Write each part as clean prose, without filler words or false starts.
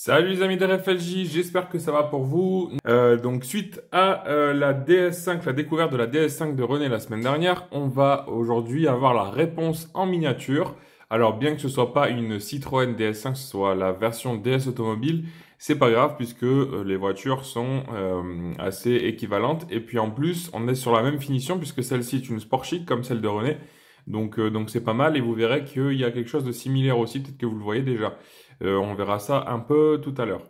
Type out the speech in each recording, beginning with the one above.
Salut les amis de RFLJ, j'espère que ça va pour vous. Donc suite à la DS5, la découverte de la DS5 de René la semaine dernière, on va aujourd'hui avoir la réponse en miniature. Alors bien que ce soit pas une Citroën DS5, ce soit la version DS automobile, c'est pas grave puisque les voitures sont assez équivalentes. Et puis en plus, on est sur la même finition puisque celle-ci est une Sport Chic comme celle de René. Donc c'est pas mal et vous verrez qu'il y a quelque chose de similaire aussi, peut-être que vous le voyez déjà. On verra ça un peu tout à l'heure.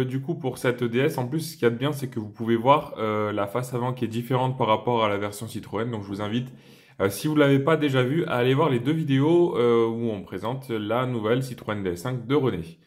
Du coup, pour cette DS, en plus, ce qu'il y a de bien, c'est que vous pouvez voir la face avant qui est différente par rapport à la version Citroën. Donc, je vous invite, si vous ne l'avez pas déjà vu, à aller voir les deux vidéos où on présente la nouvelle Citroën DS5 de René.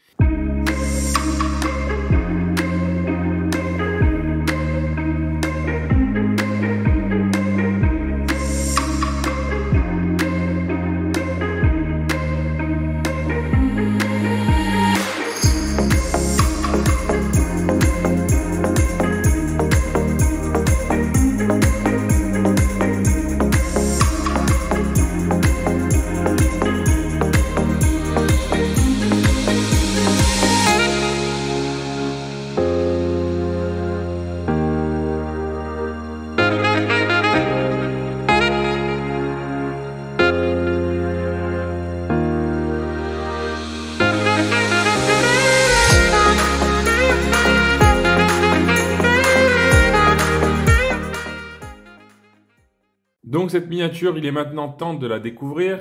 Donc cette miniature, il est maintenant temps de la découvrir.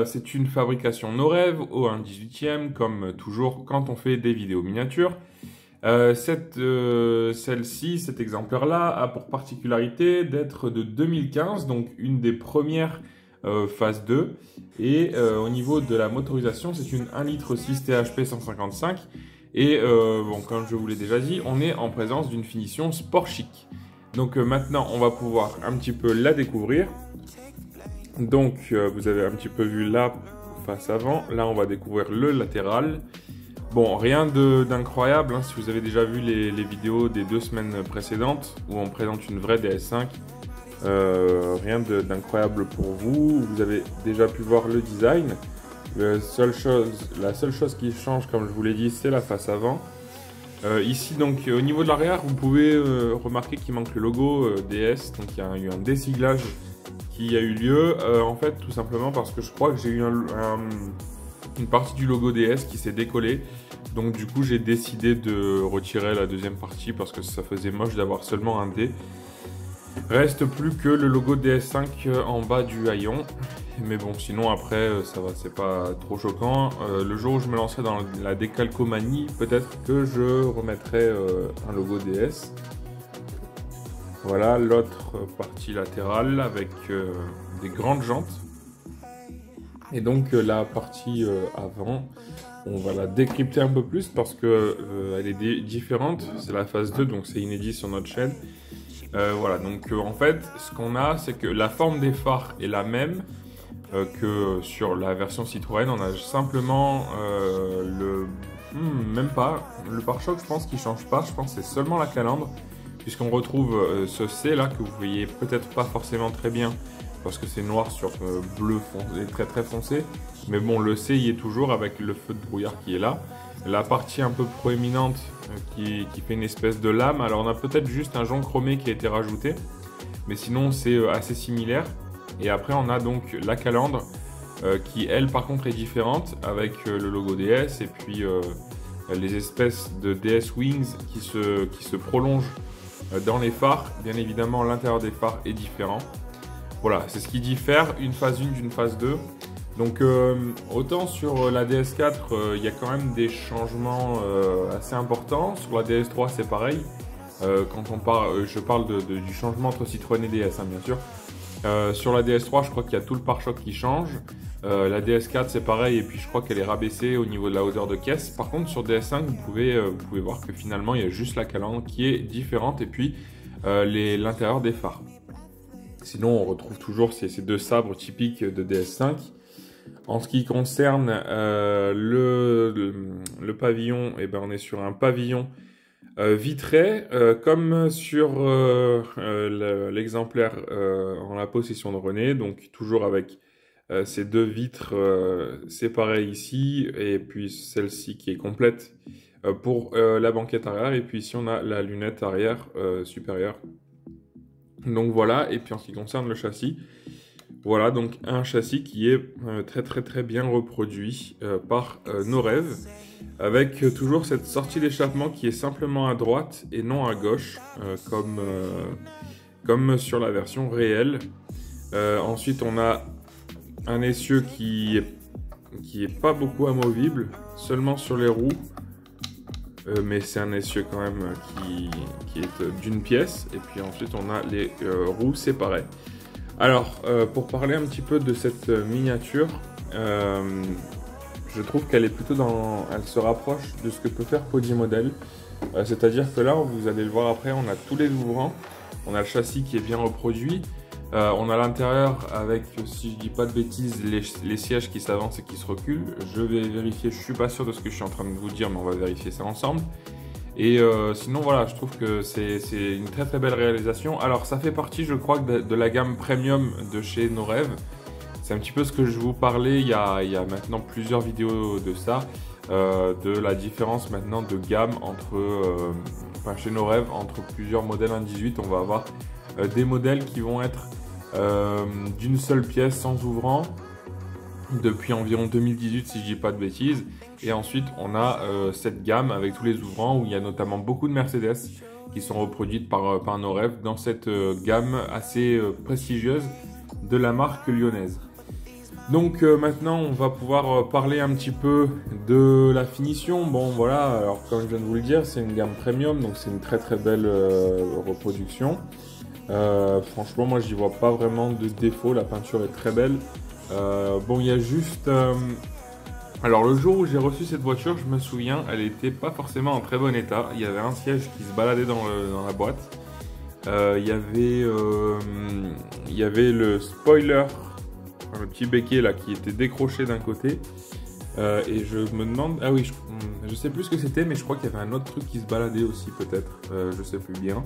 C'est une fabrication no rêve au 1/18e, comme toujours quand on fait des vidéos miniatures. Celle-ci, cet exemplaire-là, a pour particularité d'être de 2015, donc une des premières phase 2. Et au niveau de la motorisation, c'est une 1,6 litre THP 155. Et bon, comme je vous l'ai déjà dit, on est en présence d'une finition sport chic. Donc maintenant, on va pouvoir un petit peu la découvrir. Donc vous avez un petit peu vu la face avant. Là, on va découvrir le latéral. Bon, rien d'incroyable, hein, si vous avez déjà vu les vidéos des 2 semaines précédentes où on présente une vraie DS5. Rien d'incroyable pour vous. Vous avez déjà pu voir le design. La seule chose qui change, comme je vous l'ai dit, c'est la face avant. Ici, donc, au niveau de l'arrière, vous pouvez remarquer qu'il manque le logo DS. Donc, il y a eu un désiglage qui a eu lieu. En fait, tout simplement parce que je crois que j'ai eu une partie du logo DS qui s'est décollée. Donc, du coup, j'ai décidé de retirer la deuxième partie parce que ça faisait moche d'avoir seulement un D. Reste plus que le logo DS5 en bas du haillon. Mais bon, sinon après, ça va, c'est pas trop choquant. Le jour où je me lancerai dans la décalcomanie, peut-être que je remettrai un logo DS. Voilà l'autre partie latérale avec des grandes jantes. Et donc la partie avant, on va la décrypter un peu plus parce que elle est différente. C'est la phase 2, donc c'est inédit sur notre chaîne. Voilà, donc en fait, ce qu'on a, c'est que la forme des phares est la même que sur la version Citroën. On a simplement même pas, le pare-choc, je pense qu'il change pas. Je pense que c'est seulement la calandre, puisqu'on retrouve ce C là que vous voyez peut-être pas forcément très bien parce que c'est noir sur bleu foncé, très très foncé. Mais bon, le C y est toujours avec le feu de brouillard qui est là. La partie un peu proéminente qui fait une espèce de lame. Alors on a peut-être juste un jonc chromé qui a été rajouté, mais sinon c'est assez similaire. Et après on a donc la calandre qui elle par contre est différente avec le logo DS et puis les espèces de DS Wings qui se prolongent dans les phares. Bien évidemment l'intérieur des phares est différent. Voilà, c'est ce qui diffère une phase 1 d'une phase 2. Donc autant sur la DS4, il y a quand même des changements assez importants. Sur la DS3, c'est pareil. Quand je parle du changement entre Citroën et DS, hein, bien sûr. Sur la DS3, je crois qu'il y a tout le pare-choc qui change. La DS4, c'est pareil, et puis je crois qu'elle est rabaissée au niveau de la hauteur de caisse. Par contre, sur DS5, vous pouvez voir que finalement, il y a juste la calandre qui est différente, et puis l'intérieur des phares. Sinon, on retrouve toujours ces deux sabres typiques de DS5. En ce qui concerne le pavillon, eh ben, on est sur un pavillon vitré, comme sur l'exemplaire en la possession de René, donc toujours avec ces deux vitres séparées ici, et puis celle-ci qui est complète pour la banquette arrière, et puis ici on a la lunette arrière supérieure. Donc voilà, et puis en ce qui concerne le châssis, voilà donc un châssis qui est très bien reproduit par Norev, avec toujours cette sortie d'échappement qui est simplement à droite et non à gauche, comme sur la version réelle. Ensuite on a un essieu qui est pas beaucoup amovible, seulement sur les roues. Mais c'est un essieu quand même qui est d'une pièce. Et puis ensuite on a les roues séparées. Alors pour parler un petit peu de cette miniature, je trouve qu'elle est plutôt elle se rapproche de ce que peut faire Podi Model. C'est-à-dire que là, vous allez le voir après, on a tous les ouvrants. On a le châssis qui est bien reproduit. On a l'intérieur avec, si je dis pas de bêtises, les sièges qui s'avancent et qui se reculent. Je vais vérifier, je suis pas sûr de ce que je suis en train de vous dire, mais on va vérifier ça ensemble. Et sinon voilà, je trouve que c'est une très belle réalisation. Alors ça fait partie, je crois, de la gamme premium de chez Norev. C'est un petit peu ce que je vous parlais il y a maintenant plusieurs vidéos de ça, de la différence maintenant de gamme entre, chez Norev, entre plusieurs modèles 1.18. On va avoir des modèles qui vont être d'une seule pièce sans ouvrant depuis environ 2018 si je dis pas de bêtises, et ensuite on a cette gamme avec tous les ouvrants où il y a notamment beaucoup de Mercedes qui sont reproduites par Norev dans cette gamme assez prestigieuse de la marque lyonnaise. Donc maintenant on va pouvoir parler un petit peu de la finition. Bon voilà, alors comme je viens de vous le dire, c'est une gamme premium, donc c'est une très belle reproduction. Franchement moi j'y vois pas vraiment de défaut, la peinture est très belle. Bon il y a juste... Alors le jour où j'ai reçu cette voiture, je me souviens, elle était pas forcément en très bon état. Il y avait un siège qui se baladait dans la boîte. Il y avait le spoiler, le petit béquet là qui était décroché d'un côté. Et je me demande... Ah oui, je sais plus ce que c'était, mais je crois qu'il y avait un autre truc qui se baladait aussi peut-être. Je sais plus bien.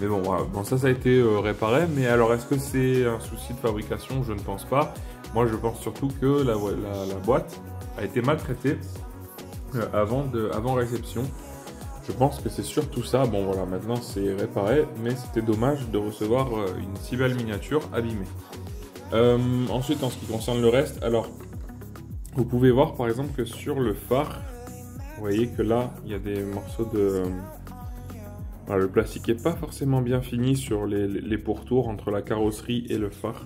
Mais bon, voilà. Bon, ça a été réparé. Mais alors, est-ce que c'est un souci de fabrication? Je ne pense pas. Moi, je pense surtout que la boîte a été maltraitée avant réception. Je pense que c'est surtout ça. Bon, voilà, maintenant c'est réparé. Mais c'était dommage de recevoir une si belle miniature abîmée. Ensuite, en ce qui concerne le reste, alors, vous pouvez voir par exemple que sur le phare, vous voyez que là, il y a des morceaux de... Alors, le plastique n'est pas forcément bien fini sur les pourtours entre la carrosserie et le phare.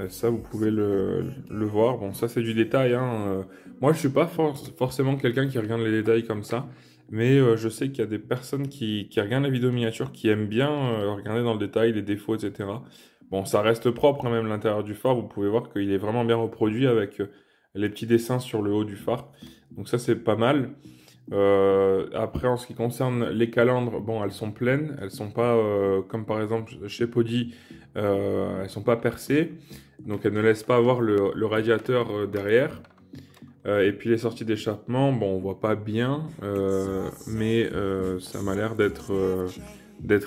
Ça, vous pouvez le voir. Bon, ça, c'est du détail. Hein. Moi, je ne suis pas forcément quelqu'un qui regarde les détails comme ça. Mais je sais qu'il y a des personnes qui regardent la vidéo miniature, qui aiment bien regarder dans le détail les défauts, etc. Bon, ça reste propre, hein, même l'intérieur du phare. Vous pouvez voir qu'il est vraiment bien reproduit avec les petits dessins sur le haut du phare. Donc ça, c'est pas mal. Après, en ce qui concerne les calandres, bon, elles sont pleines, elles sont pas comme par exemple chez Podi, elles sont pas percées, donc elles ne laissent pas avoir le radiateur derrière. Et puis les sorties d'échappement, bon, on voit pas bien, mais ça m'a l'air d'être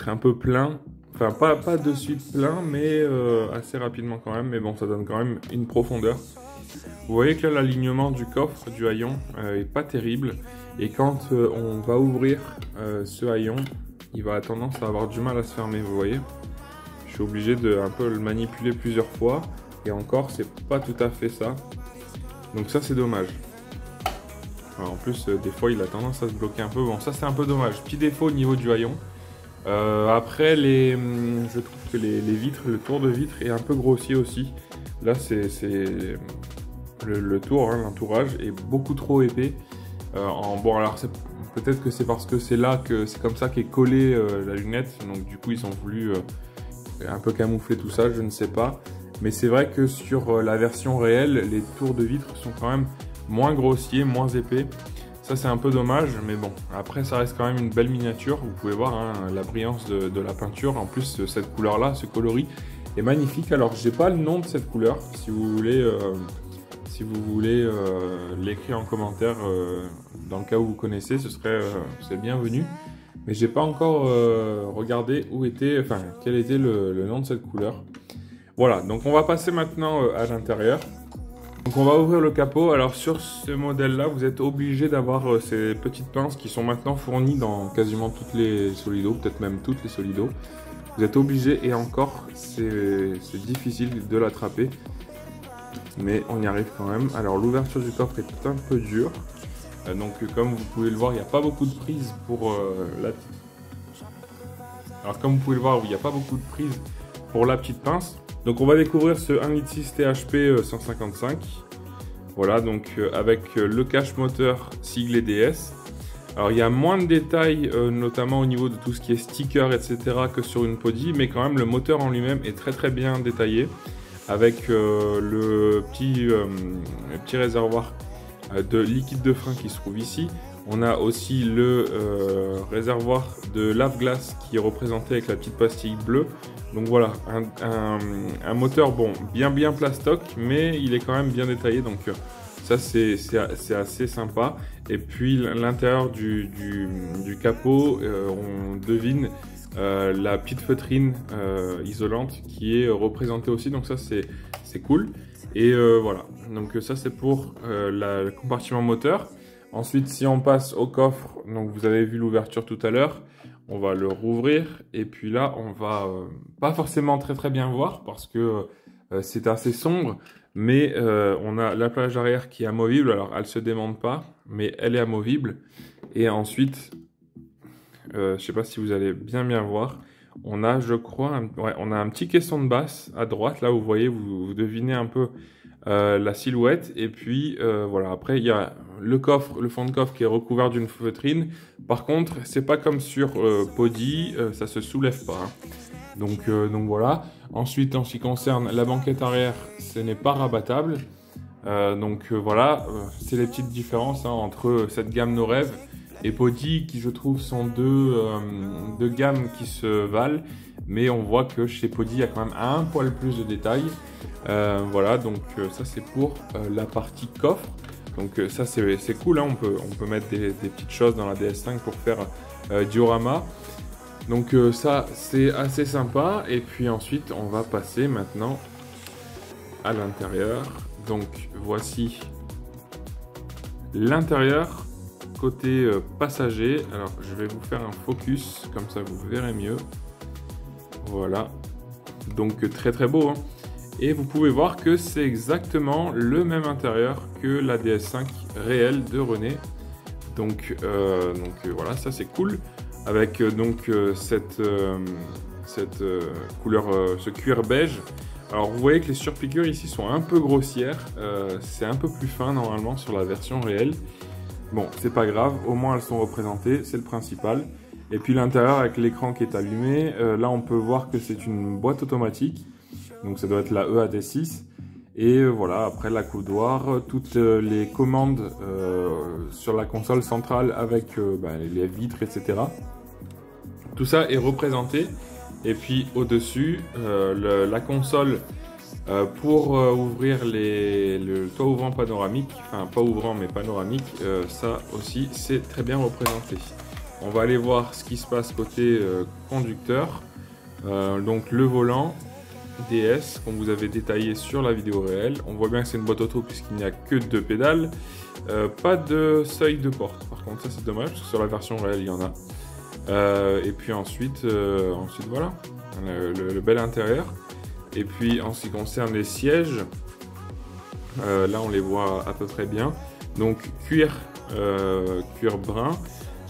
un peu plein, enfin pas de suite plein, mais assez rapidement quand même. Mais bon, ça donne quand même une profondeur. Vous voyez que là, l'alignement du coffre, du haillon, est pas terrible. Et quand on va ouvrir ce haillon, il va avoir tendance à avoir du mal à se fermer, vous voyez. Je suis obligé de un peu le manipuler plusieurs fois. Et encore, c'est pas tout à fait ça. Donc ça, c'est dommage. Alors, en plus, des fois, il a tendance à se bloquer un peu. Bon, ça, c'est un peu dommage. Petit défaut au niveau du haillon. Après, je trouve que les vitres, le tour de vitre est un peu grossier aussi. Là, c'est le tour, hein, l'entourage est beaucoup trop épais. Bon, alors peut-être que c'est parce que c'est là que c'est comme ça qu'est collée la lunette, donc du coup ils ont voulu un peu camoufler tout ça, je ne sais pas. Mais c'est vrai que sur la version réelle, les tours de vitre sont quand même moins grossiers, moins épais. Ça c'est un peu dommage, mais bon, après ça reste quand même une belle miniature. Vous pouvez voir hein, la brillance de la peinture. En plus cette couleur là, ce coloris est magnifique. Alors j'ai pas le nom de cette couleur, si vous voulez l'écrire en commentaire dans le cas où vous connaissez, c'est bienvenu. Mais j'ai pas encore regardé quel était le nom de cette couleur. Voilà, donc on va passer maintenant à l'intérieur. Donc on va ouvrir le capot. Alors sur ce modèle-là, vous êtes obligé d'avoir ces petites pinces qui sont maintenant fournies dans quasiment toutes les Solido, peut-être même toutes les Solido. Vous êtes obligé, et encore, c'est difficile de l'attraper. Mais on y arrive quand même. Alors l'ouverture du coffre est un peu dure. Donc comme vous pouvez le voir, il n'y a pas beaucoup de prise pour la petite. Alors comme vous pouvez le voir, il n'y a pas beaucoup de prise pour la petite pince. Donc on va découvrir ce 1,6 litre THP 155. Voilà, donc avec le cache moteur siglé DS. Alors il y a moins de détails, notamment au niveau de tout ce qui est sticker, etc. que sur une Podi, mais quand même le moteur en lui-même est très bien détaillé. Avec le petit réservoir de liquide de frein qui se trouve ici. On a aussi le réservoir de lave-glace qui est représenté avec la petite pastille bleue. Donc voilà, un moteur bon, bien plastoc, mais il est quand même bien détaillé. Donc ça c'est assez sympa. Et puis l'intérieur du capot, on devine la petite feutrine isolante qui est représentée aussi. Donc ça c'est cool. Et voilà, donc ça c'est pour le compartiment moteur. Ensuite, si on passe au coffre, donc vous avez vu l'ouverture tout à l'heure, on va le rouvrir. Et puis là, on va pas forcément très bien voir parce que c'est assez sombre. Mais on a la plage arrière qui est amovible. Alors, elle se démonte pas, mais elle est amovible. Et ensuite, je sais pas si vous allez bien voir, on a, je crois, on a un petit caisson de basse à droite. Là, vous voyez, vous devinez un peu la silhouette. Et puis voilà, après il y a le coffre, le fond de coffre qui est recouvert d'une feutrine. Par contre, c'est pas comme sur Podi, ça se soulève pas, hein. Donc voilà. Ensuite, en ce qui concerne la banquette arrière, ce n'est pas rabattable. Voilà, c'est les petites différences, hein, entre cette gamme No Rêve et Podi, qui je trouve sont deux gammes qui se valent. Mais on voit que chez Podi, il y a quand même un poil plus de détails. Voilà, donc ça c'est pour la partie coffre. Donc ça c'est cool, hein, on peut mettre des petites choses dans la DS5 pour faire diorama. Donc ça c'est assez sympa. Et puis ensuite on va passer maintenant à l'intérieur. Donc voici l'intérieur côté passager. Alors je vais vous faire un focus, comme ça vous verrez mieux. Voilà, donc très beau, hein. Et vous pouvez voir que c'est exactement le même intérieur que la DS5 réelle de René. Donc voilà, ça c'est cool. Avec cette couleur, ce cuir beige. Alors vous voyez que les surpiqûres ici sont un peu grossières. C'est un peu plus fin normalement sur la version réelle. Bon, c'est pas grave, au moins elles sont représentées, c'est le principal. Et puis l'intérieur avec l'écran qui est allumé, là on peut voir que c'est une boîte automatique. Donc ça doit être la EAD6. Et voilà, après la coudoir, toutes les commandes sur la console centrale avec les vitres, etc. Tout ça est représenté. Et puis au-dessus, la console pour ouvrir le toit ouvrant panoramique, enfin pas ouvrant mais panoramique, ça aussi c'est très bien représenté. On va aller voir ce qui se passe côté conducteur. Donc le volant DS qu'on vous avait détaillé sur la vidéo réelle. On voit bien que c'est une boîte auto puisqu'il n'y a que 2 pédales. Pas de seuil de porte. Par contre ça c'est dommage parce que sur la version réelle il y en a. Et puis ensuite voilà, le bel intérieur. Et puis en ce qui concerne les sièges, là on les voit à peu près bien. Donc cuir brun,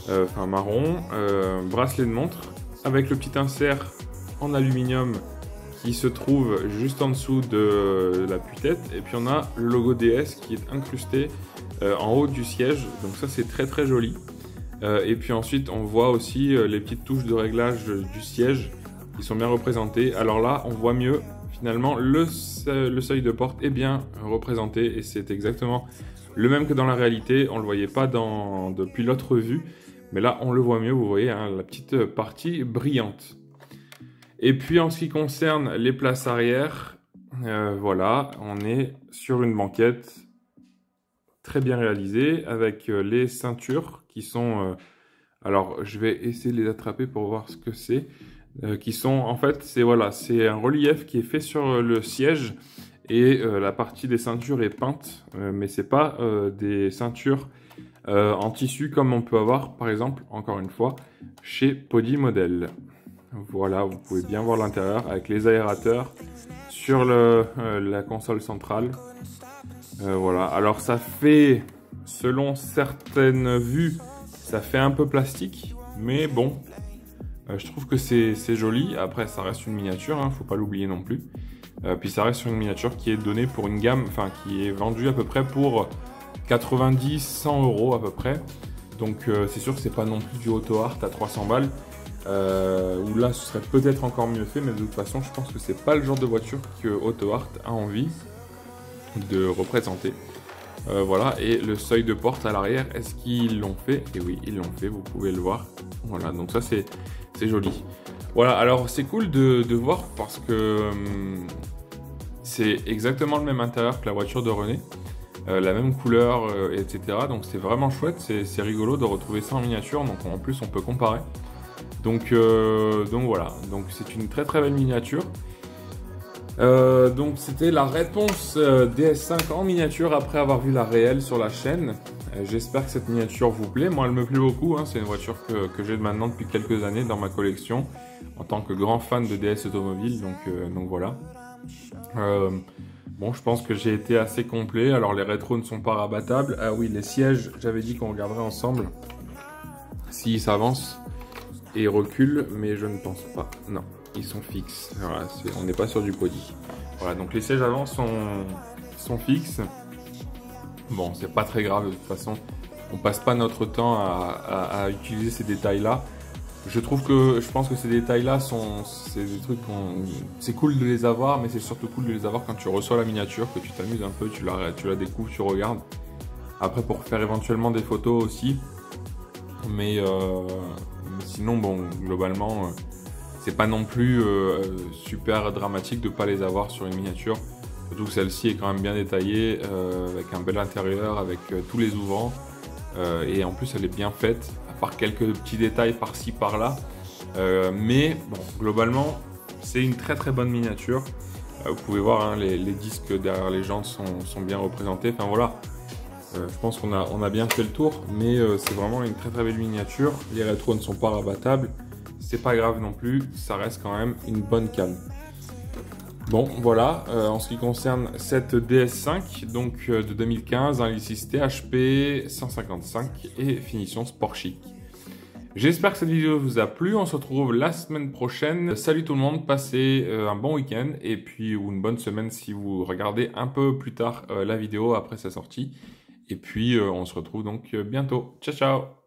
enfin marron, bracelet de montre avec le petit insert en aluminium qui se trouve juste en dessous de la tue-tête. Et puis on a le logo DS qui est incrusté en haut du siège. Donc ça c'est très joli. Et puis ensuite on voit aussi les petites touches de réglage du siège qui sont bien représentées. Alors là on voit mieux. Finalement, le seuil de porte est bien représenté et c'est exactement le même que dans la réalité. On ne le voyait pas depuis l'autre vue, mais là, on le voit mieux. Vous voyez, hein, la petite partie brillante. Et puis, en ce qui concerne les places arrière, voilà, on est sur une banquette très bien réalisée avec les ceintures qui sont... alors, je vais essayer de les attraper pour voir ce que c'est. qui sont en fait, c'est un relief qui est fait sur le siège et la partie des ceintures est peinte, mais c'est pas des ceintures en tissu comme on peut avoir par exemple, encore une fois, chez Podi Model. Voilà, vous pouvez bien voir l'intérieur avec les aérateurs sur la console centrale. Voilà, alors ça fait, selon certaines vues, ça fait un peu plastique, mais bon, je trouve que c'est joli. Après, ça reste une miniature, hein, faut pas l'oublier non plus. Puis ça reste sur une miniature qui est donnée pour une gamme, enfin qui est vendue à peu près pour 90-100 € à peu près. Donc c'est sûr que c'est pas non plus du Auto Art à 300 balles. Où là ce serait peut-être encore mieux fait, mais de toute façon je pense que c'est pas le genre de voiture que Auto Art a envie de représenter. Voilà, et le seuil de porte à l'arrière, est-ce qu'ils l'ont fait? Et oui, ils l'ont fait, vous pouvez le voir. Voilà, donc ça c'est joli. Voilà, alors c'est cool de voir parce que c'est exactement le même intérieur que la voiture de René. La même couleur, etc. Donc c'est vraiment chouette, c'est rigolo de retrouver ça en miniature. Donc en plus on peut comparer. Donc voilà, donc c'est une très très belle miniature. Donc c'était la réponse DS5 en miniature après avoir vu la réelle sur la chaîne. J'espère que cette miniature vous plaît. Moi elle me plaît beaucoup, hein. C'est une voiture que j'ai maintenant depuis quelques années dans ma collection en tant que grand fan de DS automobile. Donc voilà. Bon, je pense que j'ai été assez complet. Alors les rétros ne sont pas rabattables. Ah oui, les sièges, j'avais dit qu'on regarderait ensemble s'ils s'avancent et reculent, mais je ne pense pas. Non, ils sont fixes. Voilà, on n'est pas sur du Podi. Voilà, donc les sièges avant sont fixes. Bon, c'est pas très grave de toute façon. On passe pas notre temps à utiliser ces détails-là. Je pense que ces détails-là c'est des trucs c'est cool de les avoir, mais c'est surtout cool de les avoir quand tu reçois la miniature, que tu t'amuses un peu, tu la découvres, tu regardes. Après pour faire éventuellement des photos aussi. Mais sinon, bon, globalement, c'est pas non plus super dramatique de pas les avoir sur une miniature. Surtout que celle-ci est quand même bien détaillée, avec un bel intérieur, avec tous les ouvrants. Et en plus, elle est bien faite, à part quelques petits détails par-ci, par-là. Mais bon, globalement, c'est une très très bonne miniature. Vous pouvez voir, hein, les disques derrière les jantes sont bien représentés. Enfin voilà. Je pense qu'on a bien fait le tour, mais c'est vraiment une très très belle miniature. Les rétros ne sont pas rabattables, c'est pas grave non plus, ça reste quand même une bonne cam. Bon, voilà, en ce qui concerne cette DS5, donc de 2015, un L6 THP 155 et finition sport chic. J'espère que cette vidéo vous a plu, on se retrouve la semaine prochaine. Salut tout le monde, passez un bon week-end et puis ou une bonne semaine si vous regardez un peu plus tard la vidéo après sa sortie. Et puis on se retrouve donc bientôt. Ciao ciao!